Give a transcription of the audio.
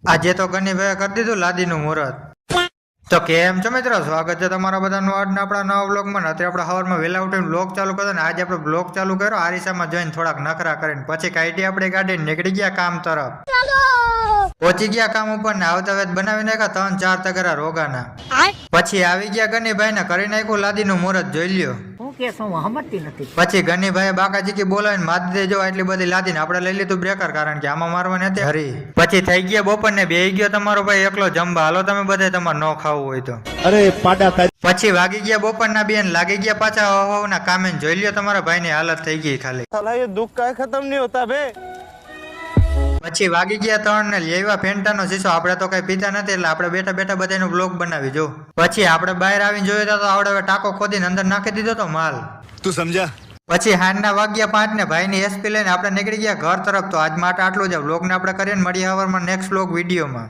આજે તો ગનીભાઈએ કરી દીધું લાદીનું મુહૂર્ત. તો કેમ છો મિત્રો, સ્વાગત છે તમારા બધાનું આજના આપણા નવા બ્લોગમાં. અત્યારે આપણે સવારમાં વહેલા ઉઠીને બ્લોગ ચાલુ કર્યો ને આજે આપણે બ્લોગ ચાલુ કર્યો આરીસામાં જોઈને થોડાક નખરા કરીને પછી કાઢી આપણે ગાડી નીકળી ગયા કામ તરફ. પહોંચી ગયા કામ ઉપર ને આવતા વેત બનાવી નાખ્યા 3-4 તગરા રોગાના. પછી આવી ગયા ગનીભાઈ ને કરી નાખ્યું લાદીનું મુહૂર્ત જોઈ લ્યો. પછી ગનીભાઈ બાકાજીકી બોલાવીને મારી દેજો એટલી બધી લાદીને આપણે લઈ લીધું બ્રેકર, કારણ કે આમાં મારવાની હતી હરી. પછી થઈ ગયા બપોર ને બેહી ગયો તમારો ભાઈ એકલો જમવા. હાલો તમે બધા તમારે ન ખાવું હોય તો. અરે પાડા. પછી વાગી ગયા બપોરના બેન લાગી ગયા પાછા હવાના કામે. જોઈ લ્યો તમારા ભાઈ ની હાલત થઈ ગઈ ખાલી. साला ये दुख का खत्म नहीं होता बे. પછી વાગી ગયા 3 ને લેવા ફેન્ટાનો શીશો. આપણે તો કઈ પીતા નથી એટલે આપણે બેઠા બેઠા બધાનો બ્લોગ બનાવી જો. પછી આપણે બહાર આવીને જોયો તો આવડે ટાંકો ખોદીને અંદર નાખી દીધો તો માલ. तू समझा. પછી હાંજના વાગ્યા 5 ને ભાઈની એસપી લઈને આપણે નીકળી ગયા ઘર તરફ. તો આજ માટે આટલું જ. બ્લોગ ને આપણે કરીએ ને મળીએ હવારમાં નેક્સ્ટ બ્લોગ વિડીયોમાં.